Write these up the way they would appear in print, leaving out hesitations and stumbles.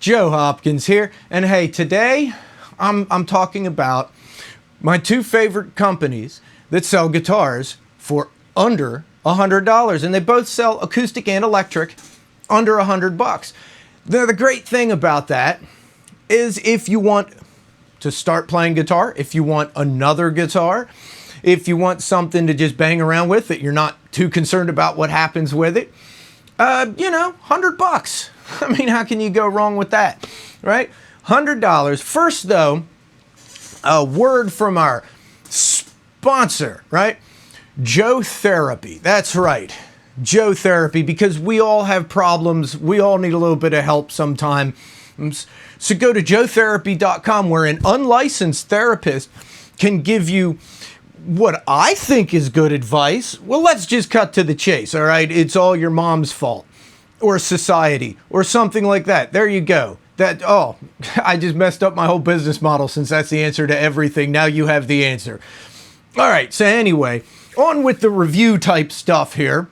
Joe Hopkins here, and hey, today I'm talking about my two favorite companies that sell guitars for under $100, and they both sell acoustic and electric under $100. Now, the great thing about that is if you want to start playing guitar, if you want another guitar, if you want something to just bang around with that you're not too concerned about what happens with it, $100. I mean, how can you go wrong with that, right? $100. First, though, a word from our sponsor, right? Joe Therapy. That's right, Joe Therapy, because we all have problems. We all need a little bit of help sometime. So go to joetherapy.com, where an unlicensed therapist can give you what I think is good advice. Well, let's just cut to the chase, all right? It's all your mom's fault, or society, or something like that. There you go. I just messed up my whole business model, since that's the answer to everything. Now you have the answer. All right, so anyway, on with the review type stuff here.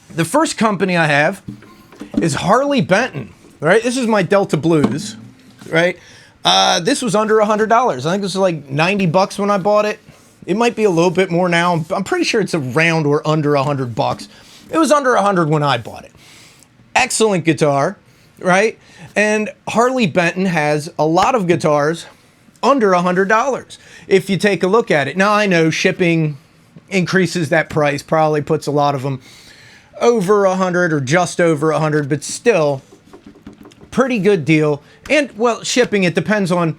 The first company I have is Harley Benton, right? This is my Delta Blues, right? This was under $100. I think this was like $90 when I bought it. It might be a little bit more now. I'm pretty sure it's around or under $100. It was under $100 when I bought it. Excellent guitar, right? And Harley Benton has a lot of guitars under $100 if you take a look at it. Now, I know shipping increases that price, probably puts a lot of them over 100 or just over 100, but still pretty good deal. And, well, shipping, it depends on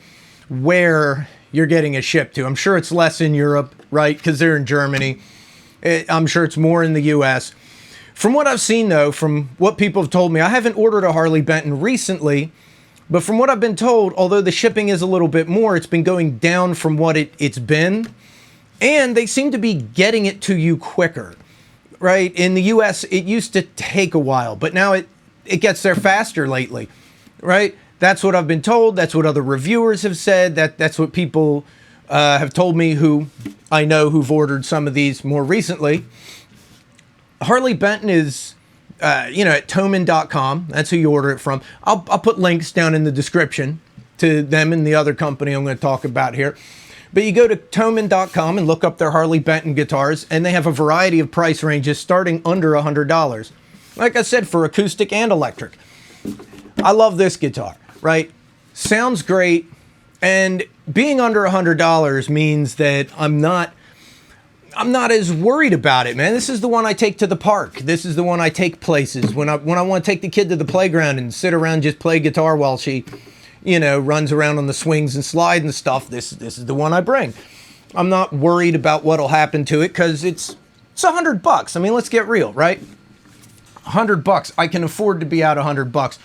where you're getting it shipped to. I'm sure it's less in Europe, right, because they're in Germany. I'm sure it's more in the US. From what I've seen, though, from what people have told me, I haven't ordered a Harley Benton recently, but from what I've been told, although the shipping is a little bit more, it's been going down from what it's been, and they seem to be getting it to you quicker, right? In the US, it used to take a while, but now it gets there faster lately, right? That's what I've been told. That's what other reviewers have said. That's what people have told me who I know who've ordered some of these more recently. Harley Benton is, at Thomann.com. That's who you order it from. I'll put links down in the description to them and the other company I'm going to talk about here. But you go to Thomann.com and look up their Harley Benton guitars, and they have a variety of price ranges starting under $100. Like I said, for acoustic and electric. I love this guitar, right? Sounds great. And being under $100 means that I'm not as worried about it, man. This is the one I take to the park. This is the one I take places. When I want to take the kid to the playground and sit around and just play guitar while she, runs around on the swings and slide and stuff, this is the one I bring. I'm not worried about what'll happen to it because it's $100. I mean, let's get real, right? $100. I can afford to be out $100.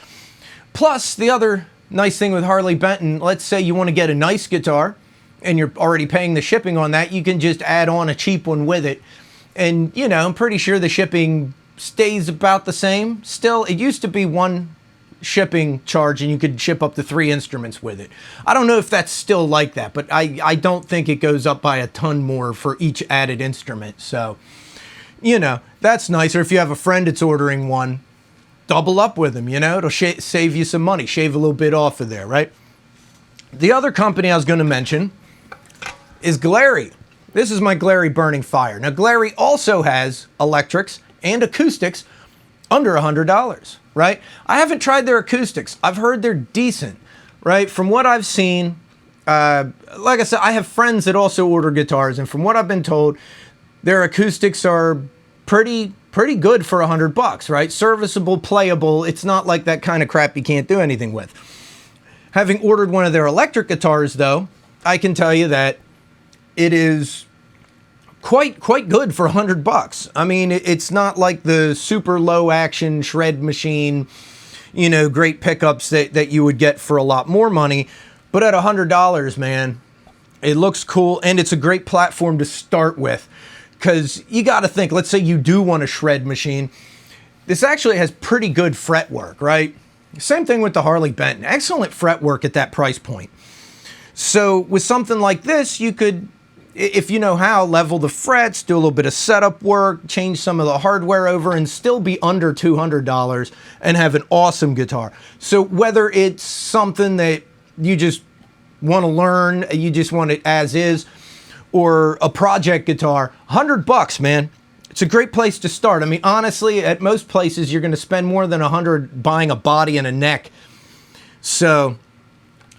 Plus, the other nice thing with Harley Benton, let's say you want to get a nice guitar and you're already paying the shipping on that, you can just add on a cheap one with it. And, I'm pretty sure the shipping stays about the same. Still, it used to be one shipping charge and you could ship up to 3 instruments with it. I don't know if that's still like that, but I don't think it goes up by a ton more for each added instrument. So, that's nice. Or if you have a friend that's ordering one, double up with them, it'll save you some money, shave a little bit off of there, right? The other company I was going to mention is Glarry. This is my Glarry Burning Fire. Now, Glarry also has electrics and acoustics under $100, right? I haven't tried their acoustics. I've heard they're decent, right? From what I've seen, like I said, I have friends that also order guitars, and from what I've been told, their acoustics are pretty good for $100, right? Serviceable, playable. It's not like that kind of crap you can't do anything with. Having ordered one of their electric guitars, though, I can tell you that it is quite good for $100. I mean, it's not like the super low action shred machine, great pickups that you would get for a lot more money. But at $100, man, it looks cool, and it's a great platform to start with. Because you got to think, let's say you do want a shred machine. This actually has pretty good fretwork, right? Same thing with the Harley Benton. Excellent fretwork at that price point. So with something like this, you could if you know how, level the frets, do a little bit of setup work, change some of the hardware over, and still be under $200 and have an awesome guitar. So whether it's something that you just want to learn, you just want it as is, or a project guitar, $100, man. It's a great place to start. I mean, honestly, at most places, you're going to spend more than $100 buying a body and a neck. So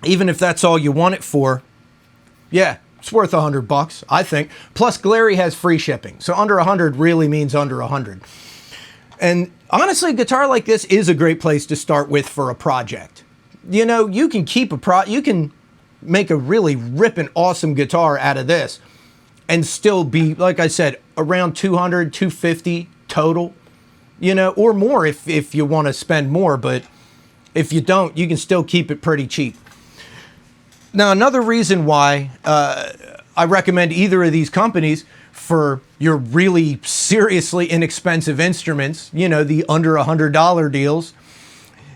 even if that's all you want it for, yeah, it's worth $100, I think. Plus, Glarry has free shipping. So under 100 really means under 100. And honestly, a guitar like this is a great place to start with for a project. You know, you can keep you can make a really ripping awesome guitar out of this and still be, like I said, around 200, 250 total, you know, or more if you want to spend more. But if you don't, you can still keep it pretty cheap. Now, another reason why I recommend either of these companies for your really seriously inexpensive instruments, you know, the under $100 deals,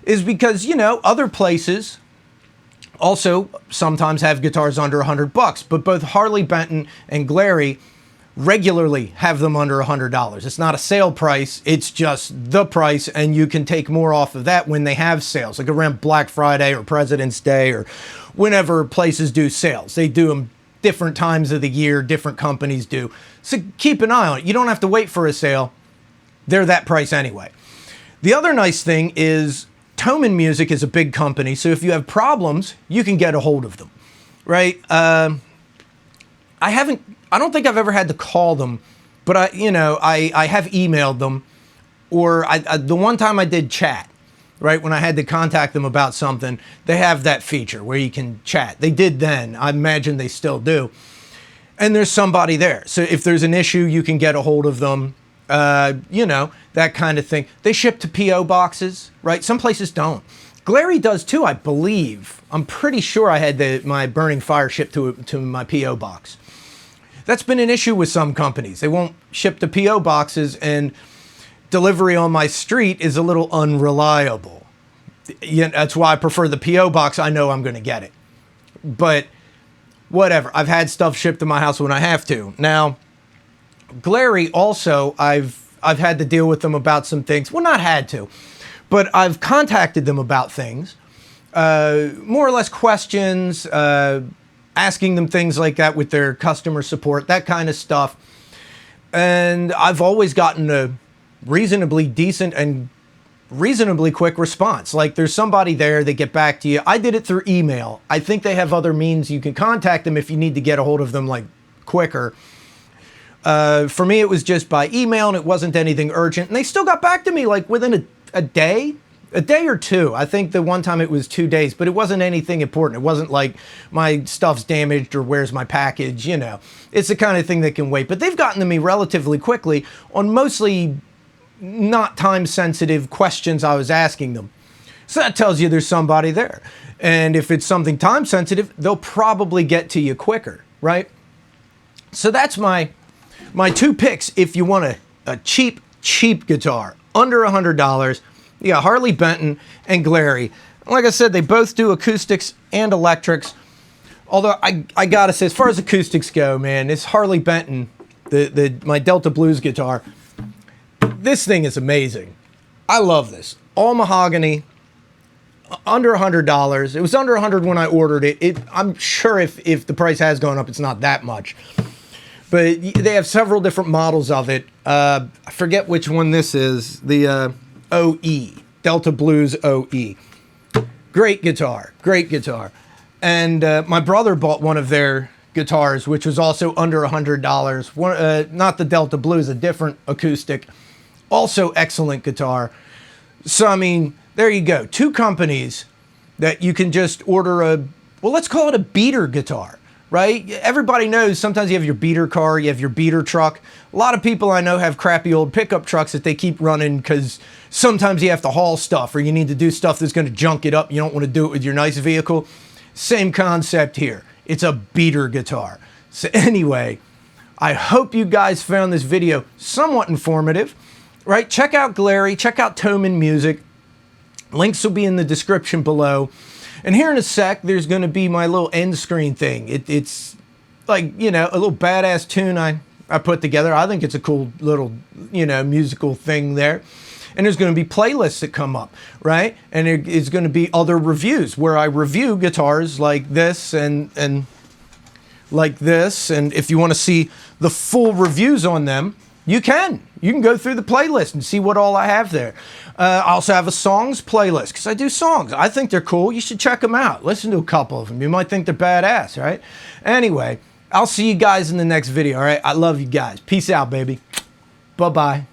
is because, you know, other places also sometimes have guitars under $100, but both Harley Benton and Glarry regularly have them under $100. It's not a sale price, it's just the price, and you can take more off of that when they have sales, like around Black Friday or President's Day or whenever places do sales. They do them different times of the year, different companies do. So keep an eye on it. You don't have to wait for a sale. They're that price anyway. The other nice thing is Thomann Music is a big company, so if you have problems, you can get a hold of them, right? I don't think I've ever had to call them, but I have emailed them, or the one time I did chat, right? When I had to contact them about something, they have that feature where you can chat. They did then. I imagine they still do. And there's somebody there. So if there's an issue, you can get a hold of them, you know, that kind of thing. They ship to P.O. boxes, right? Some places don't. Glarry does too, I believe. I'm pretty sure I had my Burning Fire shipped to my P.O. box. That's been an issue with some companies. They won't ship to P.O. boxes, and delivery on my street is a little unreliable. Yeah, that's why I prefer the P.O. box. I know I'm going to get it. But whatever. I've had stuff shipped to my house when I have to. Now, Glarry also, I've had to deal with them about some things. Well, not had to, but I've contacted them about things. More or less questions, asking them things like that with their customer support, that kind of stuff. And I've always gotten a reasonably decent and reasonably quick response. Like, there's somebody there, they get back to you. I did it through email. I think they have other means you can contact them if you need to get a hold of them, like, quicker. For me, it was just by email, and it wasn't anything urgent. And they still got back to me, like, within a day or two. I think the one time it was 2 days, but it wasn't anything important. It wasn't like my stuff's damaged or where's my package, you know. It's the kind of thing that can wait. But they've gotten to me relatively quickly on mostly not time-sensitive questions I was asking them. So that tells you there's somebody there. And if it's something time-sensitive, they'll probably get to you quicker, right? So that's my two picks if you want a cheap guitar, under $100. You got Harley Benton and Glarry. Like I said, they both do acoustics and electrics. Although I gotta say, as far as acoustics go, man, this Harley Benton, my Delta Blues guitar, this thing is amazing. I love this. All mahogany, under $100. It was under $100 when I ordered it. I'm sure if the price has gone up, it's not that much. But they have several different models of it. I forget which one this is. The OE, Delta Blues OE. Great guitar, great guitar. And my brother bought one of their guitars, which was also under $100. Not the Delta Blues, a different acoustic. Also excellent guitar. So, I mean, there you go. Two companies that you can just order well, let's call it a beater guitar. Right? Everybody knows sometimes you have your beater car, you have your beater truck. A lot of people I know have crappy old pickup trucks that they keep running because sometimes you have to haul stuff or you need to do stuff that's going to junk it up. You don't want to do it with your nice vehicle. Same concept here. It's a beater guitar. So anyway, I hope you guys found this video somewhat informative. Right? Check out Glarry, check out Thomann Music. Links will be in the description below. And here in a sec, there's going to be my little end screen thing. It's like, you know, a little badass tune I put together. I think it's a cool little, you know, musical thing there. And there's going to be playlists that come up, right? And it's going to be other reviews where I review guitars like this and like this. And if you want to see the full reviews on them, you can. You can go through the playlist and see what all I have there. I also have a songs playlist because I do songs. I think they're cool. You should check them out. Listen to a couple of them. You might think they're badass, right? Anyway, I'll see you guys in the next video, all right? I love you guys. Peace out, baby. Bye-bye.